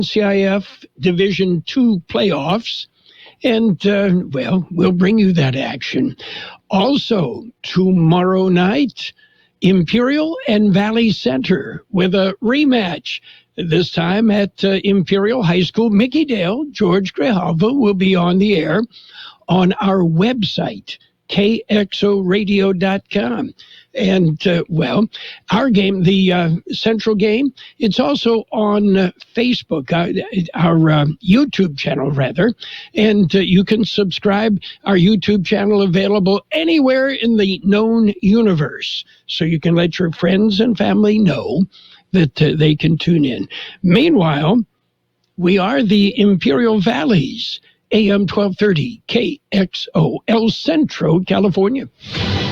CIF Division II playoffs. And, we'll bring you that action. Also, tomorrow night, Imperial and Valley Center with a rematch. This time at Imperial High School. Mickey Dale, George Grijalva will be on the air on our website, kxoradio.com. And, our game, the Central game, it's also on Facebook, our YouTube channel, rather. And you can subscribe. Our YouTube channel available anywhere in the known universe. So you can let your friends and family know that they can tune in. Meanwhile, we are the Imperial Valleys, AM 1230, KXO, El Centro, California.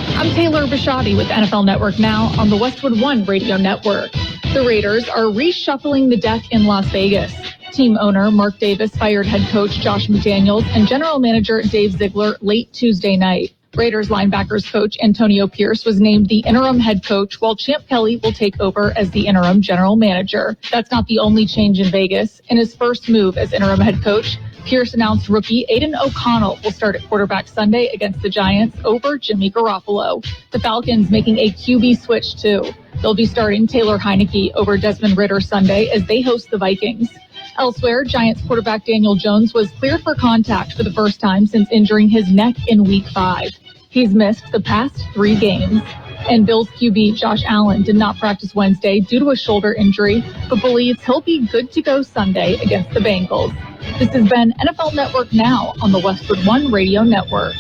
I'm Taylor Bishotti with NFL Network Now on the Westwood One Radio Network. The Raiders are reshuffling the deck in Las Vegas. Team owner Mark Davis fired head coach Josh McDaniels and general manager Dave Ziegler late Tuesday night. Raiders linebackers coach Antonio Pierce was named the interim head coach, while Champ Kelly will take over as the interim general manager. That's not the only change in Vegas. In his first move as interim head coach, Pierce announced rookie Aiden O'Connell will start at quarterback Sunday against the Giants over Jimmy Garoppolo. The Falcons making a QB switch too. They'll be starting Taylor Heineke over Desmond Ridder Sunday as they host the Vikings. Elsewhere, Giants quarterback Daniel Jones was cleared for contact for the first time since injuring his neck in Week 5. He's missed the past 3 games. And Bills QB Josh Allen did not practice Wednesday due to a shoulder injury, but believes he'll be good to go Sunday against the Bengals. This has been NFL Network Now on the Westwood One Radio Network.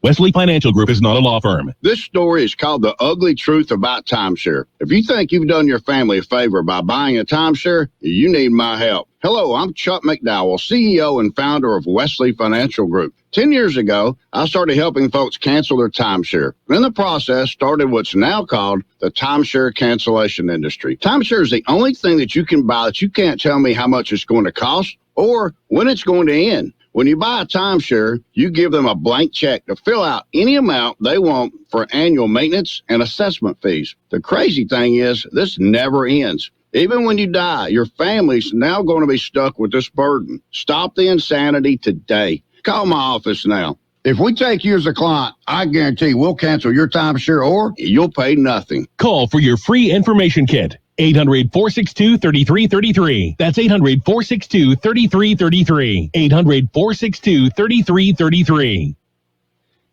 Wesley Financial Group is not a law firm. This story is called The Ugly Truth About Timeshare. If you think you've done your family a favor by buying a timeshare, you need my help. Hello, I'm Chuck McDowell, CEO and founder of Wesley Financial Group. 10 years ago, I started helping folks cancel their timeshare. In the process, started what's now called the timeshare cancellation industry. Timeshare is the only thing that you can buy that you can't tell me how much it's going to cost or when it's going to end. When you buy a timeshare, you give them a blank check to fill out any amount they want for annual maintenance and assessment fees. The crazy thing is, this never ends. Even when you die, your family's now going to be stuck with this burden. Stop the insanity today. Call my office now. If we take you as a client, I guarantee we'll cancel your timeshare or you'll pay nothing. Call for your free information kit. 800-462-3333. That's 800-462-3333. 800-462-3333.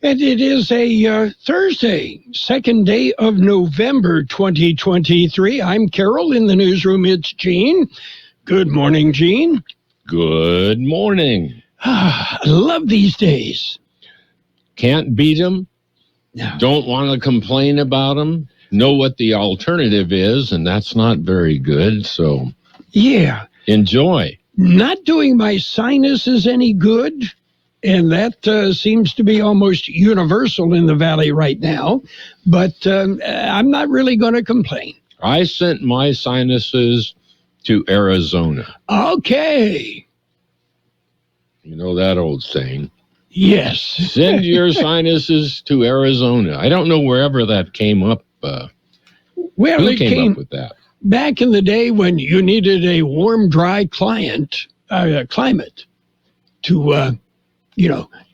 And it is a Thursday, 2nd day of November 2023. I'm Carroll. In the newsroom, it's Gene. Good morning, Gene. Good morning. I love these days. Can't beat them. No. Don't want to complain about them. Know what the alternative is, and that's not very good. So, yeah. Enjoy. Not doing my sinuses any good. And that seems to be almost universal in the Valley right now. But I'm not really going to complain. I sent my sinuses to Arizona. Okay. You know that old saying. Yes. Send your sinuses to Arizona. I don't know wherever that came up. Well, who it came up with that? Back in the day when you needed a warm, dry climate to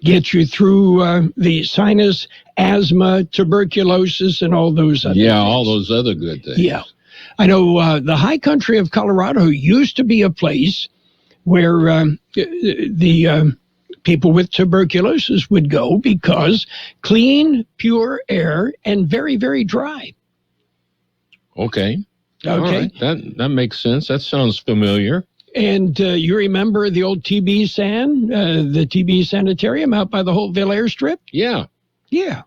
get you through the sinus, asthma, tuberculosis, and all those other things. All those other good things. Yeah. I know the high country of Colorado used to be a place where the people with tuberculosis would go because clean, pure air and very, very dry. Okay. All right. That makes sense. That sounds familiar. And you remember the old TB the TB Sanitarium out by the Holtville Airstrip? Yeah. Yeah.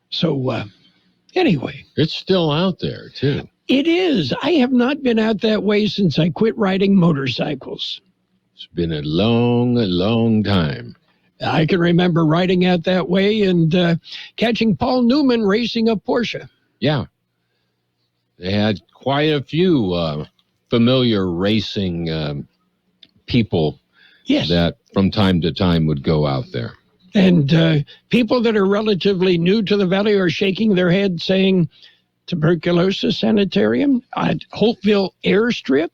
So, anyway. It's still out there, too. It is. I have not been out that way since I quit riding motorcycles. It's been a long, long time. I can remember riding out that way and catching Paul Newman racing a Porsche. Yeah. They had quite a few familiar racing people that from time to time would go out there. And people that are relatively new to the Valley are shaking their head saying, Tuberculosis Sanitarium at Holtville Airstrip.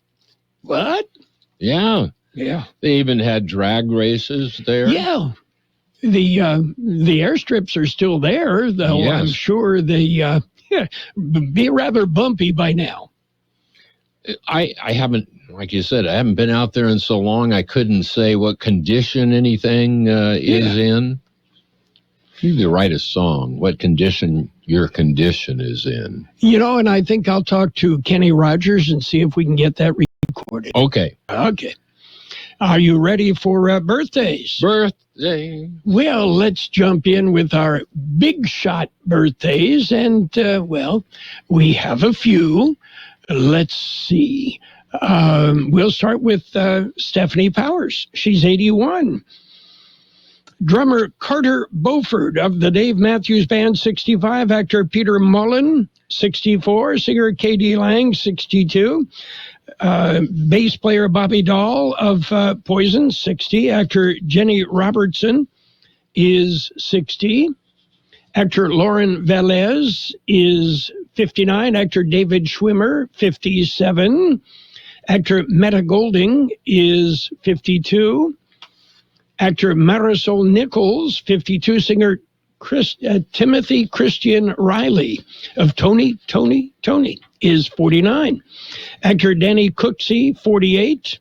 What? Yeah. Yeah. They even had drag races there. Yeah. The airstrips are still there, though. Yes. I'm sure they be rather bumpy by now. I haven't, like you said, I haven't been out there in so long. I couldn't say what condition anything is in. You need to write a song, what condition your condition is in. You know, and I think I'll talk to Kenny Rogers and see if we can get that recorded. Okay. Are you ready for birthdays? Birthday. Well, let's jump in with our big shot birthdays. And, we have a few. Let's see. We'll start with Stephanie Powers. She's 81. Drummer Carter Beauford of the Dave Matthews Band, 65. Actor Peter Mullen, 64. Singer K.D. Lang, 62. Bass player Bobby Dahl of Poison, 60. Actor Jenny Robertson is 60. Actor Lauren Velez is 59. Actor David Schwimmer, 57. Actor Metta Golding is 52. Actor Marisol Nichols, 52. Singer Timothy Christian Riley of Tony is 49. Actor Danny Cooksey, 48.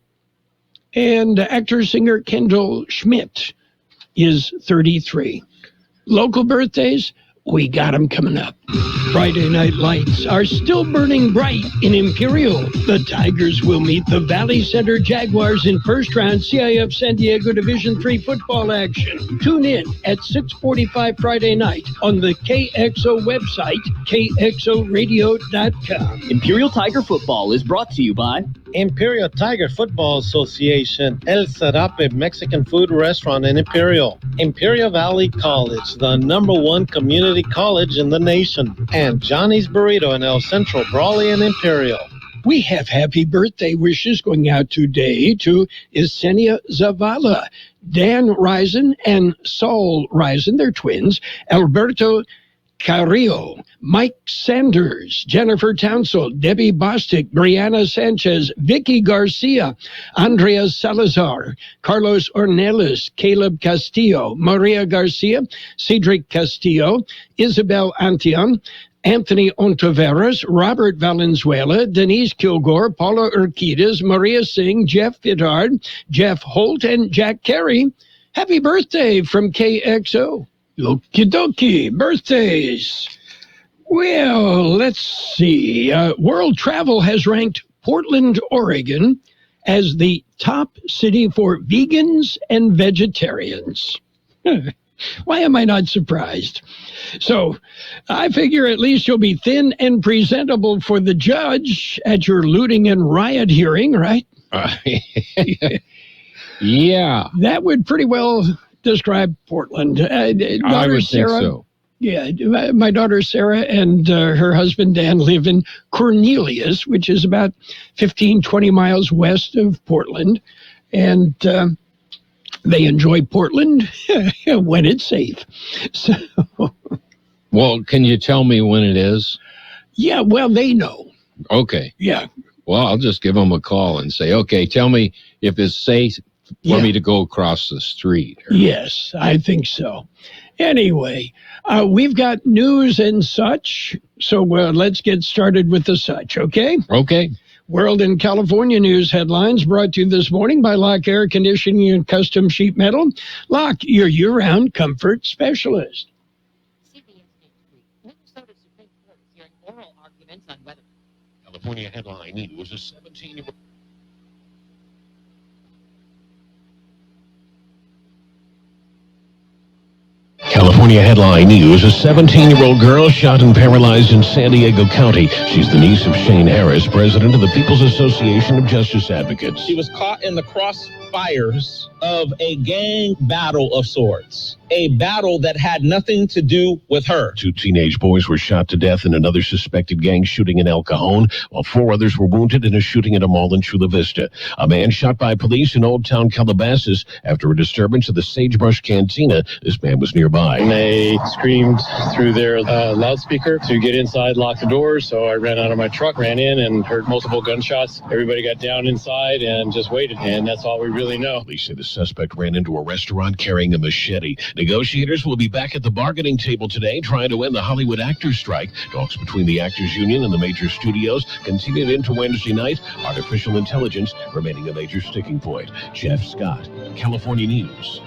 And actor-singer Kendall Schmidt is 33. Local birthdays, we got them coming up. Friday night lights are still burning bright in Imperial. The Tigers will meet the Valley Center Jaguars in first round CIF San Diego Division III football action. Tune in at 6:45 Friday night on the KXO website, kxoradio.com. Imperial Tiger Football is brought to you by Imperial Tiger Football Association, El Sarape Mexican Food Restaurant in Imperial Valley College, the #1 community college in the nation, and Johnny's Burrito in El Centro, Brawley and Imperial. We have happy birthday wishes going out today to Yesenia Zavala, Dan Risen and Saul Risen, they're twins, Alberto Carrillo, Mike Sanders, Jennifer Townsend, Debbie Bostic, Brianna Sanchez, Vicky Garcia, Andrea Salazar, Carlos Ornelas, Caleb Castillo, Maria Garcia, Cedric Castillo, Isabel Antion, Anthony Ontiveros, Robert Valenzuela, Denise Kilgore, Paula Urquidez, Maria Singh, Jeff Vidard, Jeff Holt, and Jack Carey. Happy birthday from KXO. Okie dokie, birthdays. Well, let's see. World Travel has ranked Portland, Oregon as the top city for vegans and vegetarians. Why am I not surprised? So I figure at least you'll be thin and presentable for the judge at your looting and riot hearing, right? Yeah. That would pretty well describe Portland. I would think so. Yeah, my daughter Sarah and her husband Dan live in Cornelius, which is about 15, 20 miles west of Portland. And they enjoy Portland when it's safe. So, well, can you tell me when it is? Yeah, well, they know. Okay. Yeah. Well, I'll just give them a call and say, okay, tell me if it's safe for me to go across the street. Yes, I think so. Anyway, we've got news and such, so let's get started with the such, okay? Okay. World and California news headlines brought to you this morning by Locke Air Conditioning and Custom Sheet Metal. Locke, your year-round comfort specialist. Minnesota's Supreme Court is hearing oral arguments on whether California headline news is 17-year-old. California headline news, a 17-year-old girl shot and paralyzed in San Diego County. She's the niece of Shane Harris, president of the People's Association of Justice Advocates. She was caught in the crossfire fires of a gang battle of sorts, a battle that had nothing to do with her. 2 teenage boys were shot to death in another suspected gang shooting in El Cajon, while 4 others were wounded in a shooting at a mall in Chula Vista. A man shot by police in Old Town Calabasas after a disturbance at the Sagebrush Cantina. This man was nearby. And they screamed through their loudspeaker to get inside, lock the doors. So I ran out of my truck, ran in, and heard multiple gunshots. Everybody got down inside and just waited, and that's all we really know. Police say the suspect ran into a restaurant carrying a machete. Negotiators will be back at the bargaining table today trying to end the Hollywood actors strike. Talks between the Actors Union and the major studios continued into Wednesday night. Artificial intelligence remaining a major sticking point. Jeff Scott, California News.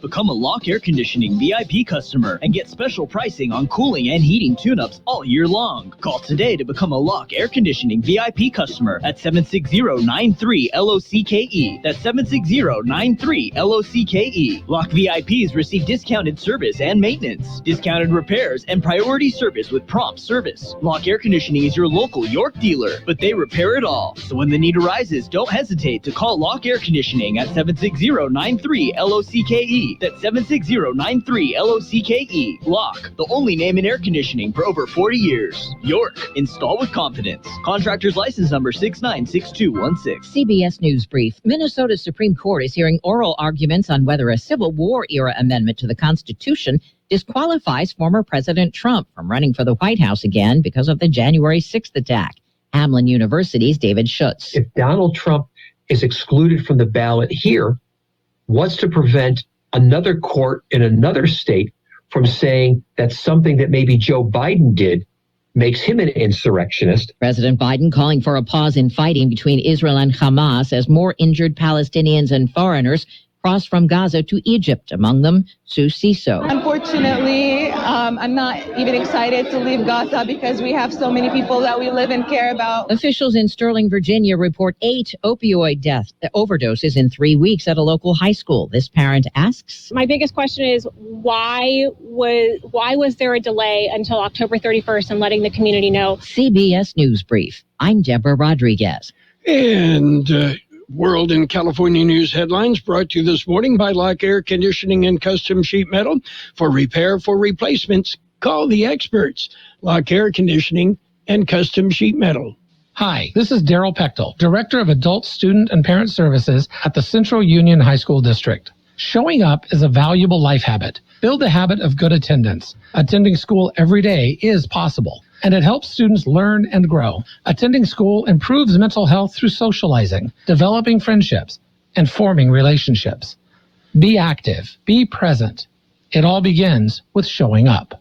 Become a Lock Air Conditioning VIP customer and get special pricing on cooling and heating tune-ups all year long. Call today to become a Lock Air Conditioning VIP customer at 760-93-LOCKE. That's 760-93-LOCKE. Lock VIPs receive discounted service and maintenance, discounted repairs, and priority service with prompt service. Lock Air Conditioning is your local York dealer, but they repair it all. So when the need arises, don't hesitate to call Lock Air Conditioning at 760-93-LOCKE. That's 760-93-LOCKE. Lock, the only name in air conditioning for over 40 years. York, install with confidence. Contractor's license number 696216. CBS News Brief. Minnesota's Supreme Court is hearing oral arguments on whether a Civil War-era amendment to the Constitution disqualifies former President Trump from running for the White House again because of the January 6th attack. Hamline University's David Schutz. If Donald Trump is excluded from the ballot here, what's to prevent another court in another state from saying that something that maybe Joe Biden did makes him an insurrectionist? President Biden calling for a pause in fighting between Israel and Hamas as more injured Palestinians and foreigners cross from Gaza to Egypt, among them Sue Ciso. Unfortunately, I'm not even excited to leave Gaza because we have so many people that we live and care about. Officials in Sterling, Virginia report 8 opioid overdoses in 3 weeks at a local high school. This parent asks, my biggest question is why was there a delay until October 31st in letting the community know? CBS News Brief. I'm Deborah Rodriguez. And World and California News headlines brought to you this morning by Lock Air Conditioning and Custom Sheet Metal. For repair, for replacements, call the experts. Lock Air Conditioning and Custom Sheet Metal. Hi, this is Daryl Pechtel, Director of Adult Student and Parent Services at the Central Union High School District. Showing up is a valuable life habit. Build a habit of good attendance. Attending school every day is possible, and it helps students learn and grow. Attending school improves mental health through socializing, developing friendships, and forming relationships. Be active. Be present. It all begins with showing up.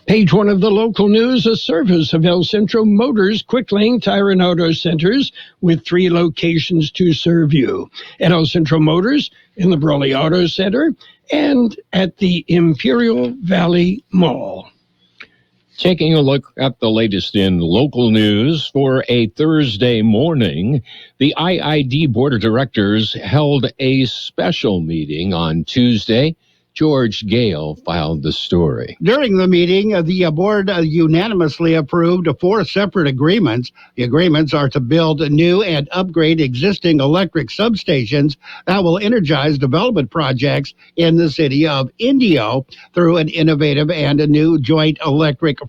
Page 1 of the local news, a service of El Centro Motors Quick Lane Tire and Auto Centers with 3 locations to serve you. At El Centro Motors, in the Brawley Auto Center, and at the Imperial Valley Mall. Taking a look at the latest in local news for a Thursday morning, the IID Board of Directors held a special meeting on Tuesday. George Gale filed the story. During the meeting, the board unanimously approved 4 separate agreements. The agreements are to build new and upgrade existing electric substations that will energize development projects in the city of Indio through an innovative and a new joint electric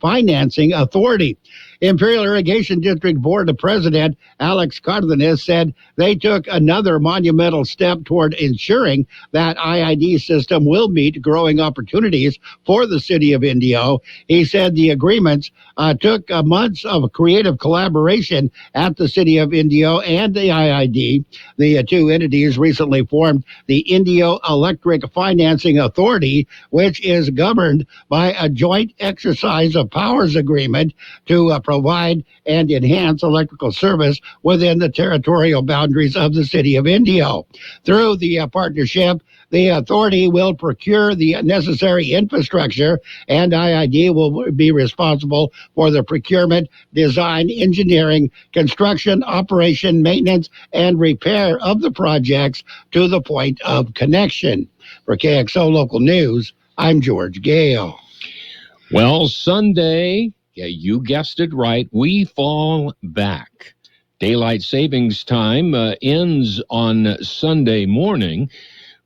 financing authority. Imperial Irrigation District Board President Alex Cardenas said they took another monumental step toward ensuring that IID system will meet growing opportunities for the city of Indio. He said the agreements took months of creative collaboration at the city of Indio and the IID. The 2 entities recently formed the Indio Electric Financing Authority, which is governed by a joint exercise of powers agreement to provide and enhance electrical service within the territorial boundaries of the city of Indio. Through the partnership, the authority will procure the necessary infrastructure, and IID will be responsible for the procurement, design, engineering, construction, operation, maintenance, and repair of the projects to the point of connection. For KXO Local News, I'm George Gale. Well, Sunday, yeah, you guessed it right, we fall back Daylight savings time ends on Sunday morning.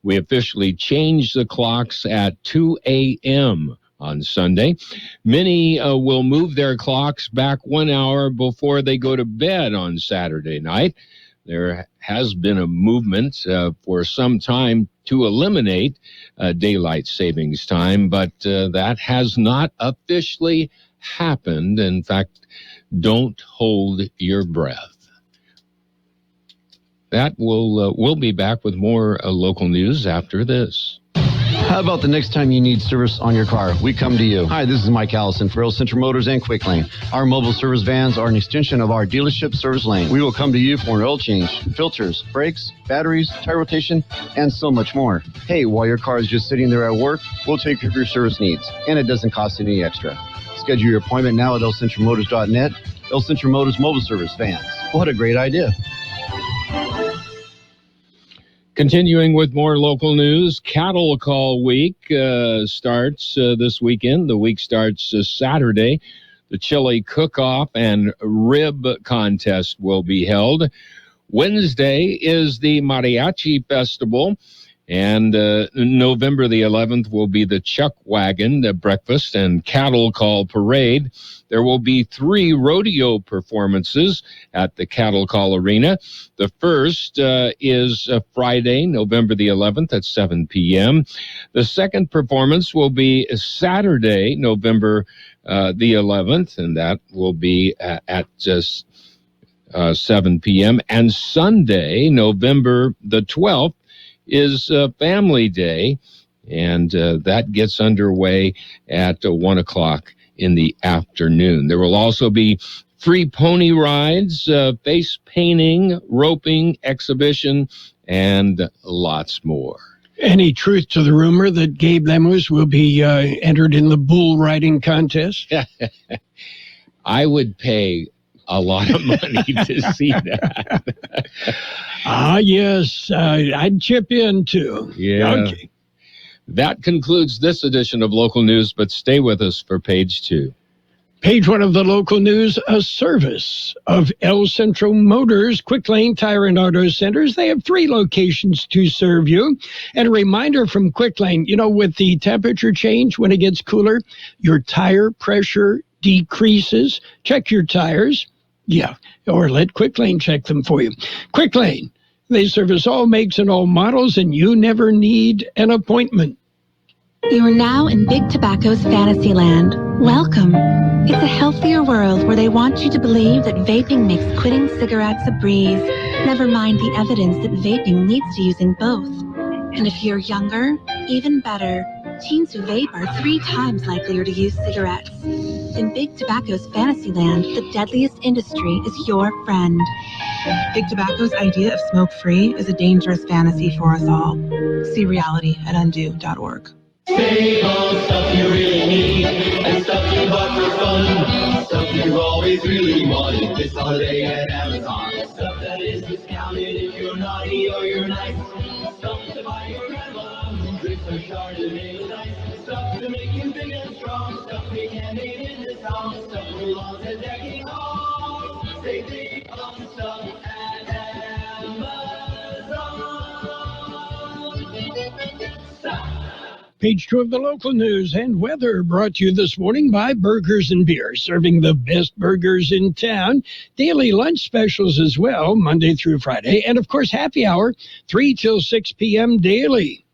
We officially changed the clocks at 2 a.m. on Sunday. Many will move their clocks back 1 hour before they go to bed on Saturday night. There has been a movement for some time to eliminate daylight savings time, but that has not officially happened. In fact, don't hold your breath. That we'll be back with more local news after this. How about the next time you need service on your car? We come to you. Hi, this is Mike Allison for Real Central Motors and Quick Lane. Our mobile service vans are an extension of our dealership service lane. We will come to you for an oil change, filters, brakes, batteries, tire rotation, and so much more. Hey, while your car is just sitting there at work, we'll take care of your service needs, and it doesn't cost any extra. Schedule your appointment now at elcentralmotors.net. El Central Motors Mobile Service Vans. What a great idea. Continuing with more local news, Cattle Call Week starts this weekend. The week starts Saturday. The chili cook-off and rib contest will be held. Wednesday is the Mariachi Festival, and November the 11th will be the Chuck Wagon breakfast and Cattle Call Parade. There will be 3 rodeo performances at the Cattle Call Arena. The first is Friday, November the 11th at 7 p.m. The second performance will be Saturday, November the 11th, and that will be at just 7 p.m. And Sunday, November the 12th, is Family Day, and that gets underway at 1 o'clock in the afternoon. There will also be free pony rides, face painting, roping, exhibition, and lots more. Any truth to the rumor that Gabe Lemus will be entered in the bull riding contest? I would pay a lot of money to see that. Yes, I'd chip in too. Yeah. Okay. That concludes this edition of Local News, but stay with us for page 2. Page 1 of the local news, a service of El Centro Motors Quick Lane Tire and Auto Centers. They have 3 locations to serve you. And a reminder from Quick Lane, with the temperature change when it gets cooler, your tire pressure decreases. Check your tires. Yeah, or let Quick Lane check them for you. Quick Lane, they service all makes and all models, and you never need an appointment. You are now in Big Tobacco's fantasy land. Welcome. It's a healthier world where they want you to believe that vaping makes quitting cigarettes a breeze. Never mind the evidence that vaping leads to using both. And if you're younger, even better. Teens who vape are 3 times likelier to use cigarettes. In Big Tobacco's fantasy land, the deadliest industry is your friend. Big Tobacco's idea of smoke-free is a dangerous fantasy for us all. See reality at undo.org. Save on stuff you really need and stuff you bought for fun. Stuff you've always really wanted this holiday at Amazon. Stuff that is discounted if you're naughty or you're nice. Stuff to buy your grandma who drinks her Chardonnay with ice. Stuff to make you big and strong. Stuff we can make in this house. Stuff for lawns and decking halls. Save big on stuff at Amazon. Stop. Page 2 of the local news and weather brought to you this morning by Burgers and Beer, serving the best burgers in town. Daily lunch specials as well, Monday through Friday. And, of course, happy hour, 3 till 6 p.m. daily.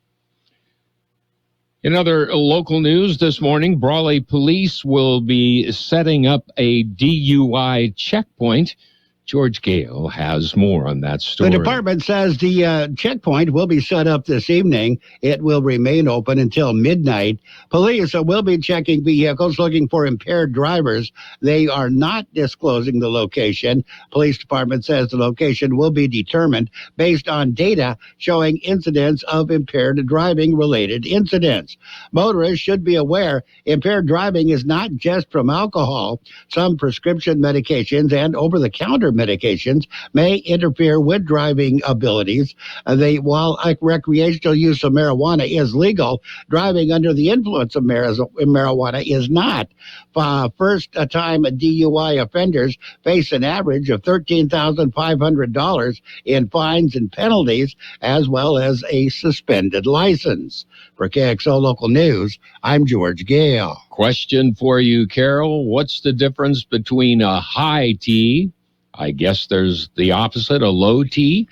In other local news this morning, Brawley Police will be setting up a DUI checkpoint. George Gale has more on that story. The department says the checkpoint will be set up this evening. It will remain open until midnight. Police will be checking vehicles looking for impaired drivers. They are not disclosing the location. Police department says the location will be determined based on data showing incidents of impaired driving-related incidents. Motorists should be aware impaired driving is not just from alcohol. Some prescription medications and over-the-counter medications may interfere with driving abilities. While recreational use of marijuana is legal, driving under the influence of marijuana is not. First-time DUI offenders face an average of $13,500 in fines and penalties, as well as a suspended license. For KXO Local News, I'm George Gale. Question for you, Carroll. What's the difference between a high T? I guess there's the opposite, a low T.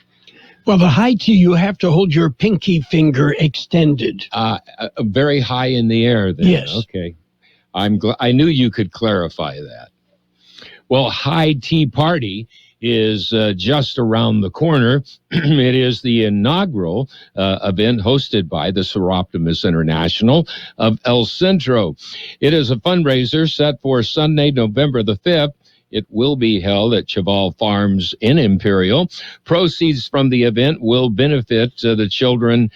Well, the high T, you have to hold your pinky finger extended. Very high in the air then. Yes. Okay. I knew you could clarify that. Well, High Tea Party is just around the corner. It is the inaugural event hosted by the Seroptimus International of El Centro. It is a fundraiser set for Sunday, November the 5th. It will be held at Cheval Farms in Imperial. Proceeds from the event will benefit the children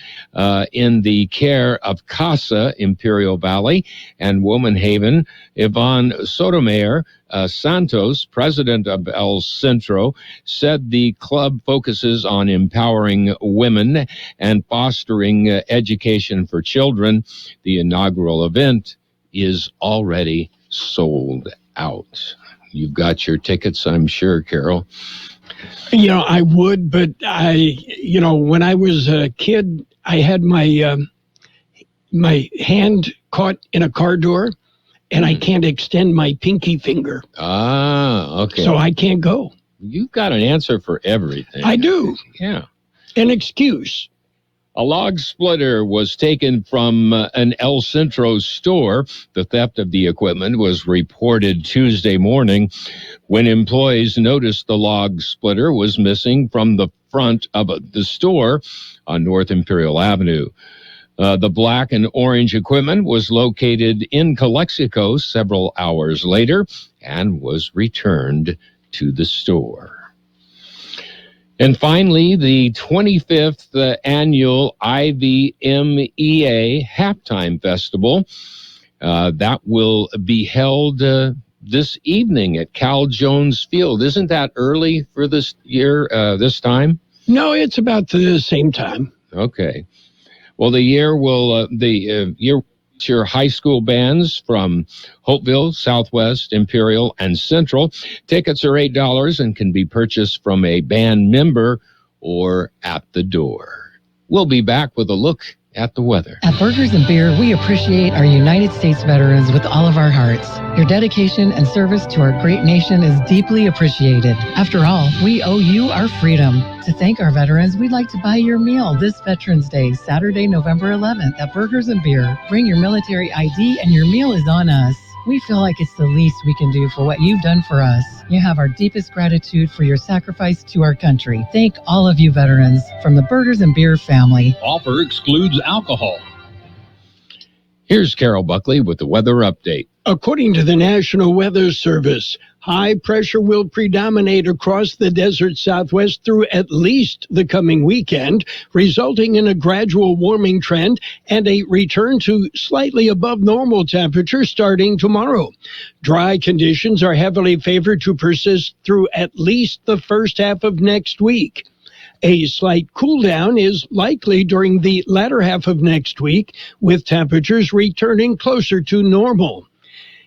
in the care of CASA, Imperial Valley, and Womanhaven. Yvonne Sotomayor Santos, president of El Centro, said the club focuses on empowering women and fostering education for children. The inaugural event is already sold out. You've got your tickets, I'm sure, Carroll. I would, but when I was a kid, I had my my hand caught in a car door, and I can't extend my pinky finger. Ah, okay. So I can't go. You've got an answer for everything. I do. Yeah. An excuse. A log splitter was taken from an El Centro store. The theft of the equipment was reported Tuesday morning when employees noticed the log splitter was missing from the front of the store on North Imperial Avenue. The black and orange equipment was located in Calexico several hours later and was returned to the store. And finally, the 25th annual IVMEA Halftime Festival, that will be held this evening at Cal Jones Field. Isn't that early for this year, this time? No, it's about the same time. Okay. Well, the year will feature high school bands from Hopeville, Southwest, Imperial, and Central. Tickets are $8 and can be purchased from a band member or at the door. We'll be back with a look at the weather. At Burgers and Beer, we appreciate our United States veterans with all of our hearts. Your dedication and service to our great nation is deeply appreciated. After all, we owe you our freedom. To thank our veterans, we'd like to buy your meal this Veterans Day, Saturday, November 11th at Burgers and Beer. Bring your military ID and your meal is on us. We feel like it's the least we can do for what you've done for us. You have our deepest gratitude for your sacrifice to our country. Thank all of you veterans from the Burgers and Beer family. Offer excludes alcohol. Here's Carol Buckley with the weather update. According to the National Weather Service, high pressure will predominate across the desert Southwest through at least the coming weekend, resulting in a gradual warming trend and a return to slightly above normal temperatures starting tomorrow. Dry conditions are heavily favored to persist through at least the first half of next week. A slight cool down is likely during the latter half of next week, with temperatures returning closer to normal.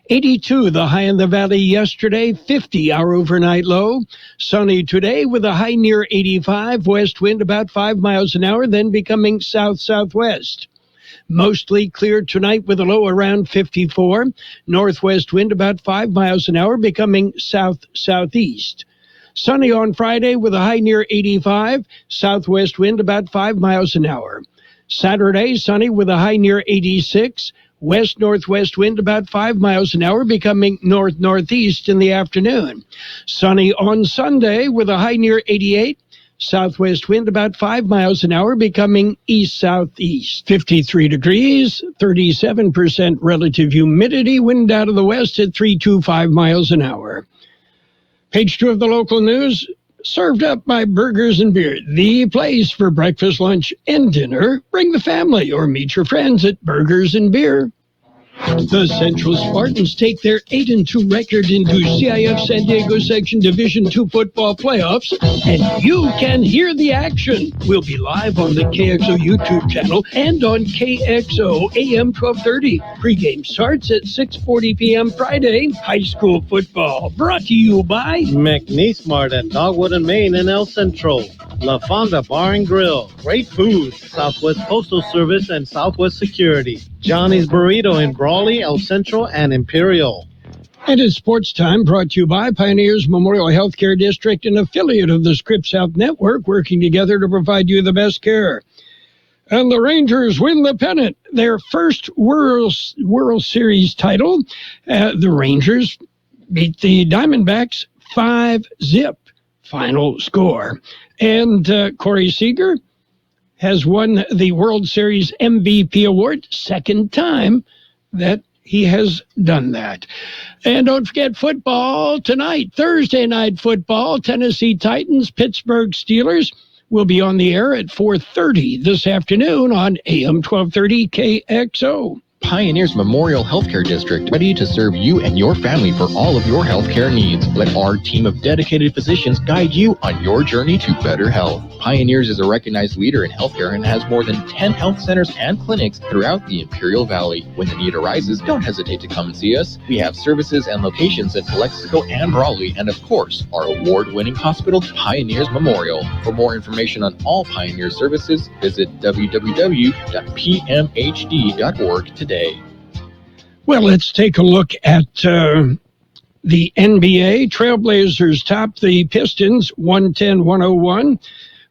82, the high in the valley yesterday, 50 our overnight low. Sunny today with a high near 85, west wind about 5 miles an hour, then becoming south-southwest. Mostly clear tonight with a low around 54. Northwest wind about 5 miles an hour, becoming south-southeast. Sunny on Friday with a high near 85, southwest wind about 5 miles an hour. Saturday, sunny with a high near 86, west-northwest wind about 5 miles an hour, becoming north-northeast in the afternoon. Sunny on Sunday with a high near 88, southwest wind about 5 miles an hour, becoming east-southeast. 53 degrees, 37% relative humidity, wind out of the west at 325 miles an hour. Page 2 of the local news, served up by Burgers and Beer, the place for breakfast, lunch, and dinner. Bring the family or meet your friends at Burgers and Beer. The Central Spartans take their 8-2 record into CIF San Diego Section Division II football playoffs, and you can hear the action. We'll be live on the KXO YouTube channel and on KXO AM 1230. Pre-game starts at 6:40 p.m. Friday. High school football brought to you by McNeesmart at Dogwood and Main in El Centro. La Fonda Bar and Grill. Great food. Southwest Postal Service and Southwest Security. Johnny's Burrito in Brawley, El Centro, and Imperial. And it's Sports Time, brought to you by Pioneers Memorial Healthcare District, an affiliate of the Scripps Health Network, working together to provide you the best care. And the Rangers win the pennant, their first World Series title. The Rangers beat the Diamondbacks 5-0 final score. And Corey Seager has won the World Series MVP award, second time that he has done that. And don't forget football tonight, Thursday night football, Tennessee Titans, Pittsburgh Steelers will be on the air at 4:30 this afternoon on AM 1230 KXO. Pioneers Memorial Healthcare District, ready to serve you and your family for all of your healthcare needs. Let our team of dedicated physicians guide you on your journey to better health. Pioneers is a recognized leader in healthcare and has more than 10 health centers and clinics throughout the Imperial Valley. When the need arises, don't hesitate to come and see us. We have services and locations in Calexico and Raleigh, and of course, our award-winning hospital, Pioneers Memorial. For more information on all Pioneer services, visit www.pmhd.org today. Well, let's take a look at the NBA. Trailblazers topped the Pistons 110-101.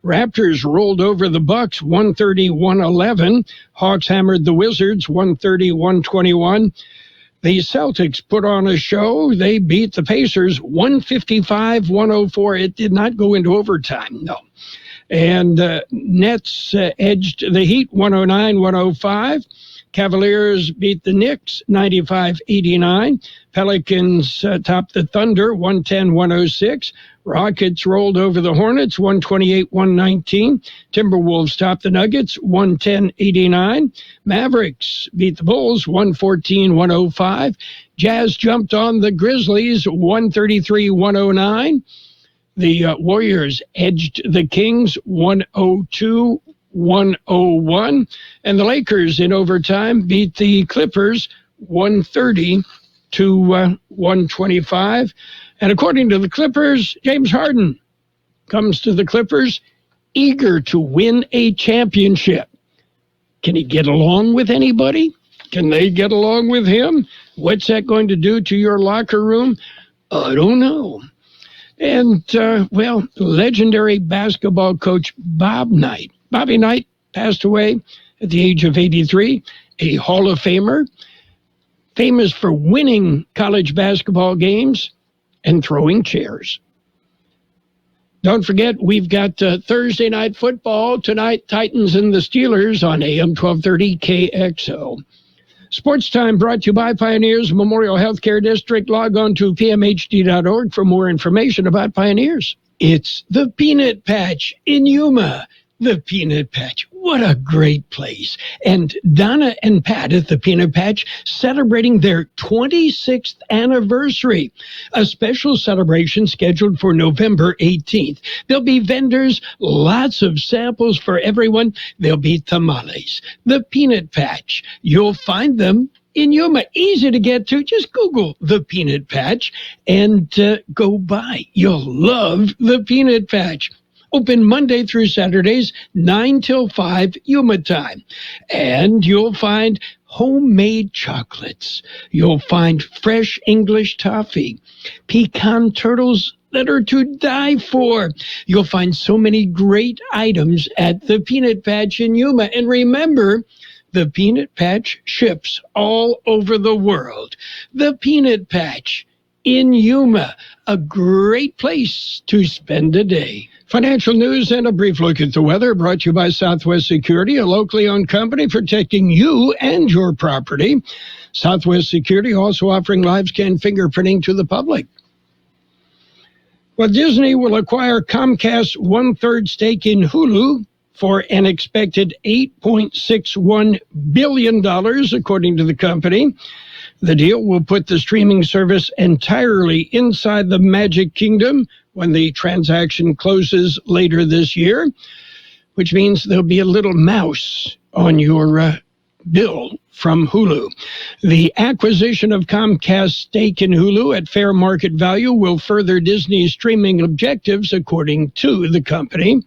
Raptors rolled over the Bucks 130-111. Hawks hammered the Wizards 130-121. The Celtics put on a show. They beat the Pacers 155-104. It did not go into overtime, no. And Nets edged the Heat 109-105. Cavaliers beat the Knicks 95-89. Pelicans topped the Thunder 110-106. Rockets rolled over the Hornets 128-119. Timberwolves topped the Nuggets 110-89. Mavericks beat the Bulls 114-105. Jazz jumped on the Grizzlies 133-109. The Warriors edged the Kings 102-101, and the Lakers in overtime beat the Clippers 130-125. And according to the Clippers, James Harden comes to the Clippers eager to win a championship. Can he get along with anybody? Can they get along with him? What's that going to do to your locker room? I don't know. And, legendary basketball coach Bobby Knight passed away at the age of 83, a Hall of Famer, famous for winning college basketball games and throwing chairs. Don't forget, we've got Thursday night football tonight, Titans and the Steelers on AM 1230 KXO. Sports Time brought to you by Pioneers Memorial Healthcare District. Log on to pmhd.org for more information about Pioneers. It's the Peanut Patch in Yuma. The Peanut Patch. What a great place. And Donna and Pat at the Peanut Patch celebrating their 26th anniversary. A special celebration scheduled for November 18th. There'll be vendors, lots of samples for everyone. There'll be tamales. The Peanut Patch. You'll find them in Yuma. Easy to get to. Just Google the Peanut Patch and go by. You'll love the Peanut Patch. Open Monday through Saturdays, 9 till 5 Yuma time. And you'll find homemade chocolates. You'll find fresh English toffee, pecan turtles that are to die for. You'll find so many great items at the Peanut Patch in Yuma. And remember, the Peanut Patch ships all over the world. The Peanut Patch in Yuma, a great place to spend a day. Financial news and a brief look at the weather brought to you by Southwest Security, a locally owned company protecting you and your property. Southwest Security also offering live scan fingerprinting to the public. Well, Disney will acquire Comcast's 1/3 stake in Hulu for an expected $8.61 billion, according to the company. The deal will put the streaming service entirely inside the Magic Kingdom when the transaction closes later this year, which means there'll be a little mouse on your bill from Hulu. The acquisition of Comcast's stake in Hulu at fair market value will further Disney's streaming objectives, according to the company.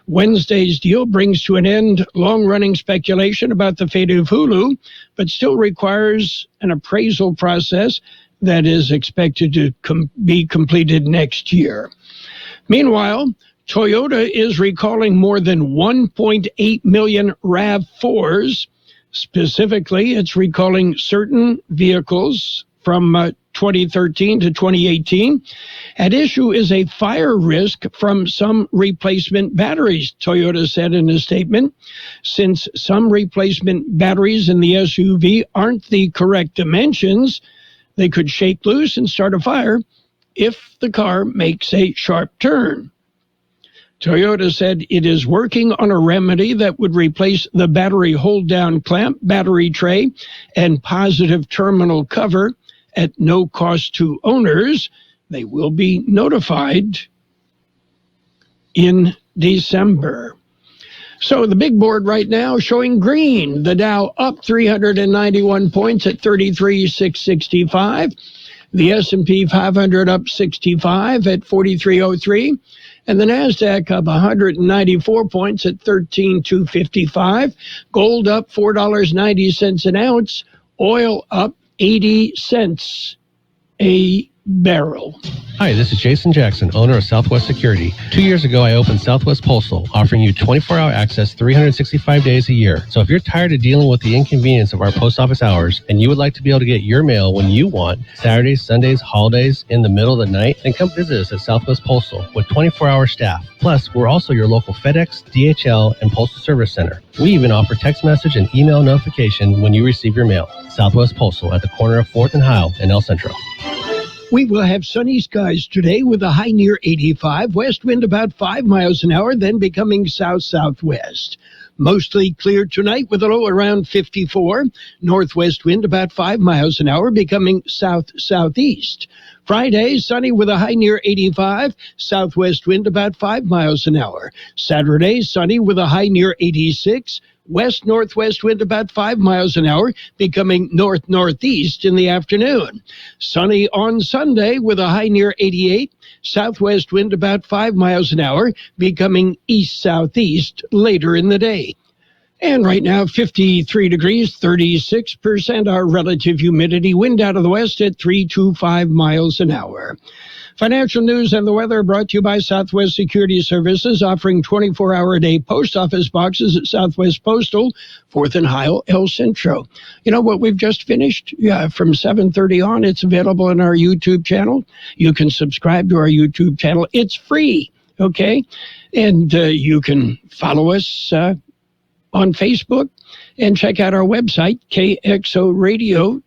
Wednesday's deal brings to an end long-running speculation about the fate of Hulu, but still requires an appraisal process that is expected to be completed next year. Meanwhile, Toyota is recalling more than 1.8 million RAV4s. Specifically, it's recalling certain vehicles from 2013 to 2018. At issue is a fire risk from some replacement batteries, Toyota said in a statement. Since some replacement batteries in the SUV aren't the correct dimensions, they could shake loose and start a fire if the car makes a sharp turn. Toyota said it is working on a remedy that would replace the battery hold-down clamp, battery tray, and positive terminal cover at no cost to owners. They will be notified in December. So the big board right now showing green. The Dow up 391 points at 33,665. The S&P 500 up 65 at 4303. And the NASDAQ up 194 points at 13,255. Gold up $4.90 an ounce. Oil up 80 cents a barrel. Hi, this is Jason Jackson, owner of Southwest Security. 2 years ago, I opened Southwest Postal, offering you 24-hour access 365 days a year. So if you're tired of dealing with the inconvenience of our post office hours and you would like to be able to get your mail when you want, Saturdays, Sundays, holidays, in the middle of the night, then come visit us at Southwest Postal with 24-hour staff. Plus, we're also your local FedEx, DHL, and Postal Service Center. We even offer text message and email notification when you receive your mail. Southwest Postal at the corner of 4th and Heil in El Centro. We will have sunny skies today with a high near 85, west wind about 5 miles an hour, then becoming south-southwest. Mostly clear tonight with a low around 54, northwest wind about 5 miles an hour, becoming south-southeast. Friday, sunny with a high near 85, southwest wind about 5 miles an hour. Saturday, sunny with a high near 86, west-northwest wind about 5 miles an hour, becoming north-northeast in the afternoon. Sunny on Sunday with a high near 88, southwest wind about 5 miles an hour, becoming east-southeast later in the day. And right now, 53 degrees, 36% our relative humidity, wind out of the west at 325 miles an hour. Financial news and the weather brought to you by Southwest Security Services, offering 24-hour-a-day post office boxes at Southwest Postal, 4th and Heil, El Centro. You know what we've just finished? Yeah, from 7:30 on, it's available on our YouTube channel. You can subscribe to our YouTube channel. It's free, okay? And you can follow us on Facebook and check out our website, kxoradio.com.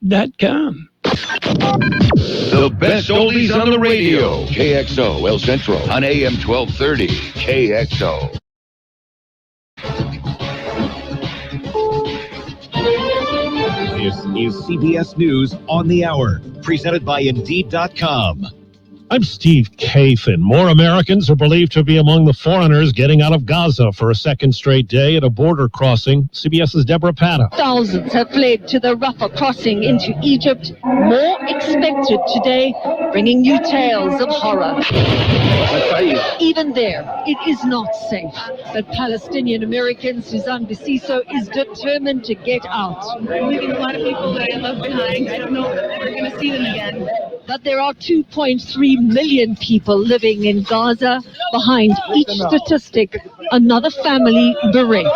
The best oldies on the radio. KXO El Centro on AM 1230. KXO. This is CBS News on the Hour, presented by Indeed.com. I'm Steve Kafin. More Americans are believed to be among the foreigners getting out of Gaza for a second straight day at a border crossing. CBS's Deborah Patta. Thousands have fled to the Rafah crossing into Egypt. More expected today, bringing new tales of horror. Even there, it is not safe. But Palestinian American Suzanne Besiso is determined to get out. I'm leaving a lot of people that I love behind. I don't know if we're going to see them again. But there are 2.3 million people living in Gaza. Behind each statistic, another family bereft.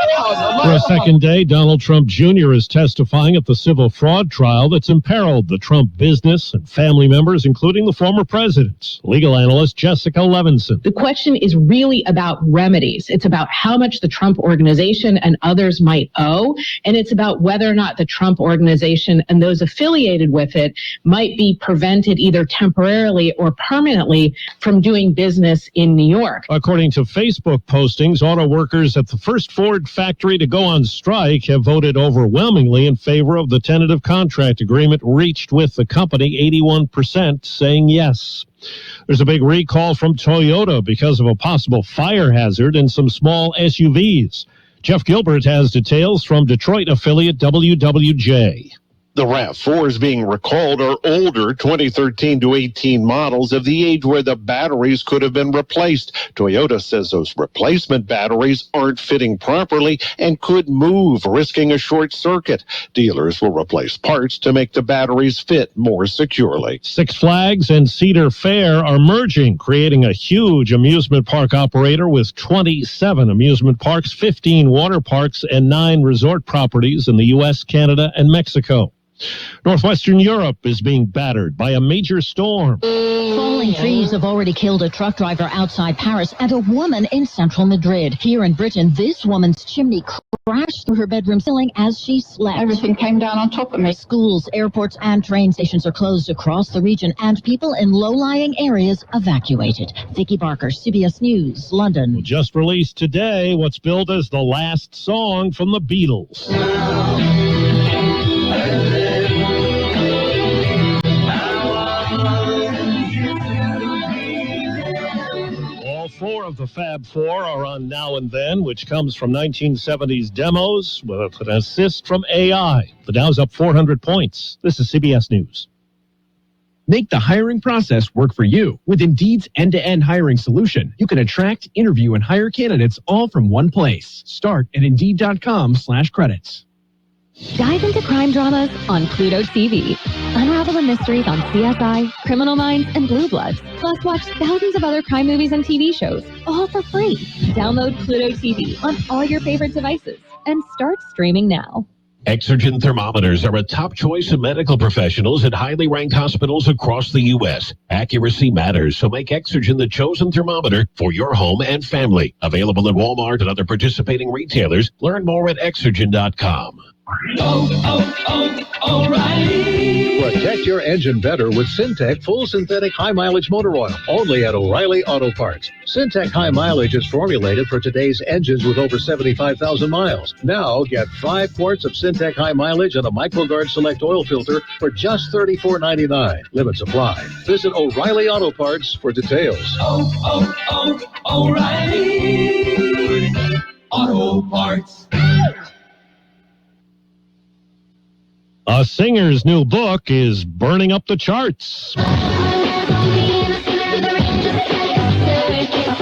For a second day, Donald Trump Jr. is testifying at the civil fraud trial that's imperiled the Trump business and family members, including the former president. Legal analyst Jessica Levinson. The question is really about remedies. It's about how much the Trump organization and others might owe, and it's about whether or not the Trump organization and those affiliated with it might be prevented either temporarily or permanently from doing business in New York. According to Facebook postings, auto workers at the first Ford factory to go on strike have voted overwhelmingly in favor of the tentative contract agreement reached with the company, 81% saying yes. There's a big recall from Toyota because of a possible fire hazard in some small SUVs. Jeff Gilbert has details from Detroit affiliate WWJ. The RAV4s being recalled are older 2013 to 18 models of the age where the batteries could have been replaced. Toyota says those replacement batteries aren't fitting properly and could move, risking a short circuit. Dealers will replace parts to make the batteries fit more securely. Six Flags and Cedar Fair are merging, creating a huge amusement park operator with 27 amusement parks, 15 water parks, and 9 resort properties in the U.S., Canada, and Mexico. Northwestern Europe is being battered by a major storm. Falling trees have already killed a truck driver outside Paris and a woman in central Madrid. Here in Britain, this woman's chimney crashed through her bedroom ceiling as she slept. Everything came down on top of me. Schools, airports, and train stations are closed across the region, and people in low-lying areas evacuated. Vicki Barker, CBS News, London. Just released today what's billed as the last song from the Beatles. All 4 of the Fab Four are on Now and Then, which comes from 1970s demos with an assist from AI. The Dow's up 400 points. This is CBS News. Make the hiring process work for you. With Indeed's end-to-end hiring solution, you can attract, interview, and hire candidates all from one place. Start at Indeed.com/credits. Dive into crime dramas on Pluto TV. Unravel the mysteries on CSI, Criminal Minds, and Blue Bloods. Plus, watch thousands of other crime movies and TV shows, all for free. Download Pluto TV on all your favorite devices and start streaming now. Exergen thermometers are a top choice of medical professionals at highly ranked hospitals across the U.S. Accuracy matters, so make Exergen the chosen thermometer for your home and family. Available at Walmart and other participating retailers. Learn more at Exergen.com. O'Reilly. Protect your engine better with Syntec Full Synthetic High Mileage Motor Oil, only at O'Reilly Auto Parts. Syntec High Mileage is formulated for today's engines with over 75,000 miles. Now get 5 quarts of Syntec High Mileage and a MicroGuard Select oil filter for just $34.99. Limit supply. Visit O'Reilly Auto Parts for details. O'Reilly Auto Parts. A singer's new book is burning up the charts.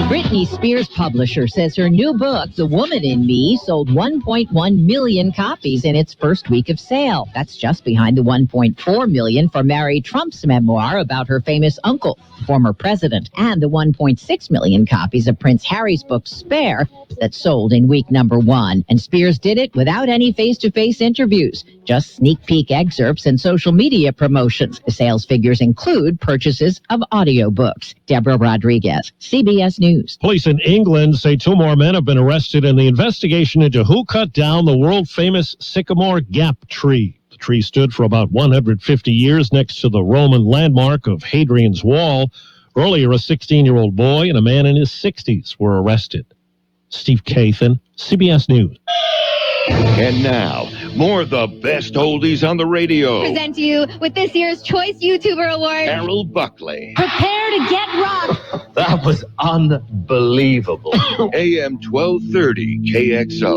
Britney Spears' publisher says her new book, The Woman in Me, sold 1.1 million copies in its first week of sale. That's just behind the 1.4 million for Mary Trump's memoir about her famous uncle, the former president, and the 1.6 million copies of Prince Harry's book, Spare, that sold in week number 1. And Spears did it without any face-to-face interviews, just sneak peek excerpts and social media promotions. The sales figures include purchases of audiobooks. Deborah Rodriguez, CBS News. Police in England say 2 more men have been arrested in the investigation into who cut down the world-famous Sycamore Gap tree. The tree stood for about 150 years next to the Roman landmark of Hadrian's Wall. Earlier, a 16-year-old boy and a man in his 60s were arrested. Steve Kathan, CBS News. And now, more of the best oldies on the radio. Present to you with this year's Choice YouTuber Award, Carroll Buckley. Prepare to get rocked. That was unbelievable. AM 1230 KXO.